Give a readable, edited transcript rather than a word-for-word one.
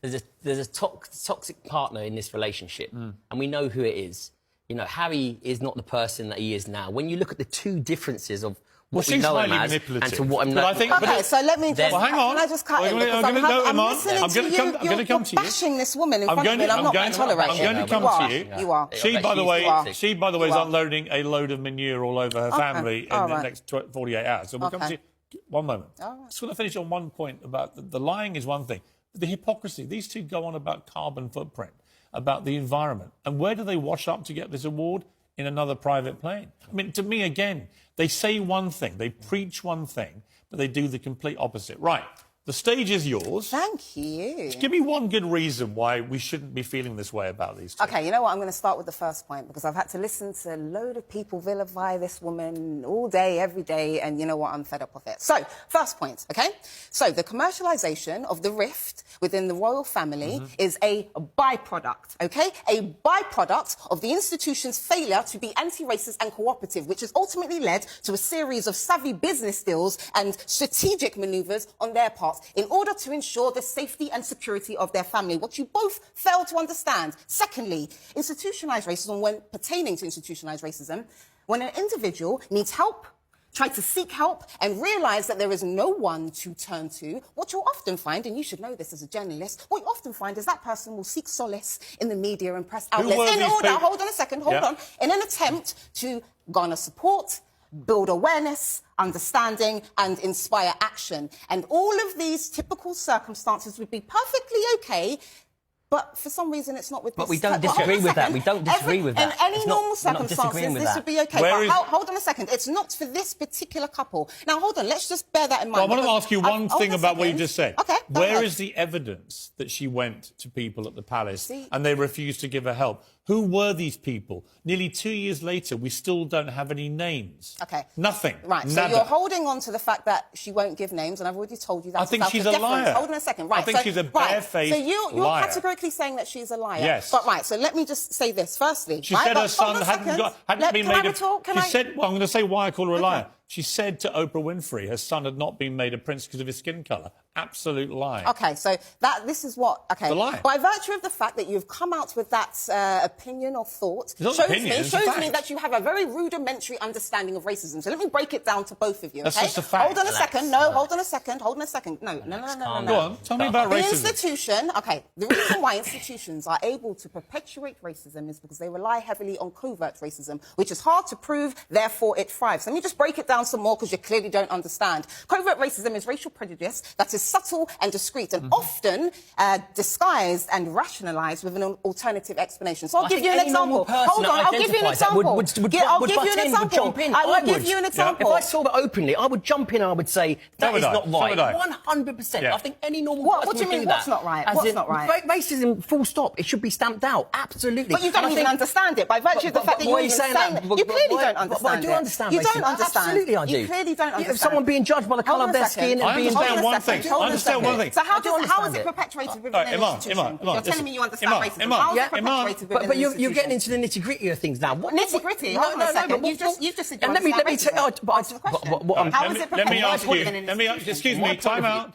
there's a toxic partner in this relationship, and we know who it is. You know, Harry is not the person that he is now. When you look at the two differences of what we know him as and to what I'm not... Okay, so let me just... Well, hang on. Can I just cut in? I'm listening to you. You're bashing this woman in front of me, and I'm not going to tolerate it. I'm going to come to you. You are. She, by the way, is unloading a load of manure all over her family in the next 48 hours. So we'll come to you. One moment. Just want to finish on one point about the lying is one thing. The hypocrisy. These two go on about carbon footprint, about the environment. And where do they wash up to get this award? In another private plane. I mean, to me, again, they say one thing, they preach one thing, but they do the complete opposite. Right, the stage is yours. Thank you. Just give me one good reason why we shouldn't be feeling this way about these two. OK, you know what? I'm going to start with the first point, because I've had to listen to a load of people vilify this woman all day, every day, and you know what? I'm fed up with it. So, first point, OK? So, the commercialisation of the rift within the royal family is a byproduct, OK? A byproduct of the institution's failure to be anti-racist and cooperative, which has ultimately led to a series of savvy business deals and strategic manoeuvres on their part in order to ensure the safety and security of their family, what you both fail to understand. Secondly, institutionalised racism, when pertaining to institutionalised racism, when an individual needs help, try to seek help and realise that there is no one to turn to, what you'll often find, and you should know this as a journalist, what you often find is that person will seek solace in the media and press outlets hold on a second, hold on, in an attempt to garner support, build awareness, understanding and inspire action. And all of these typical circumstances would be perfectly OK, but for some reason it's not with this... But we don't disagree with that. We don't disagree with that. In any normal circumstances, this would be OK. But hold on a second. It's not for this particular couple. Now, hold on. Let's just bear that in mind. Well, I want to ask you one thing about what you just said. OK. Where is the evidence that she went to people at the palace and they refused to give her help? Who were these people? Nearly 2 years later, we still don't have any names. OK. Nothing. Right, so you're holding on to the fact that she won't give names, and I've already told you that. I think she's a liar. Hold on a second. Right, I think she's a barefaced liar. So you're categorically saying that she's a liar. Yes. But right, so let me just say this. Firstly, she said her son hadn't been made a... She said, well, I'm going to say why I call her a liar. She said to Oprah Winfrey her son had not been made a prince because of his skin colour. Absolute lie. OK, so this is what... OK, the lie. By virtue of the fact that you've come out with that opinion or thought, shows me that you have a very rudimentary understanding of racism. So let me break it down to both of you, OK? That's just a fact. Hold on a second. No, hold on a second. Hold on a second. No. Go on, tell me about racism. The institution... OK, the reason why institutions are able to perpetuate racism is because they rely heavily on covert racism, which is hard to prove, therefore it thrives. Let me just break it down some more, because you clearly don't understand. Covert racism is racial prejudice that is subtle and discreet and often disguised and rationalised with an alternative explanation. So I'll give you an example. Hold on, I'll give you an example. I'll give you an example. I will give you an example. If I saw that openly, I would jump in and I would say, that is not right. 100%. I think any normal person What do you mean, what's not right? What's not right? Racism, full stop. It should be stamped out. Absolutely. But you don't even understand it. By virtue of the fact that you're saying that, you clearly don't understand it. I do understand. You don't understand. Absolutely I do. You clearly don't understand. Someone being judged by the colour of their skin and being... I understand one thing. So how is it perpetuated within an institution? You're telling me you understand racism. How is it perpetuated within an institution? But you're getting into the nitty-gritty of things now. Nitty-gritty? Hold on a second. You've just said you understand racism. Let me ask you. Excuse me, time out.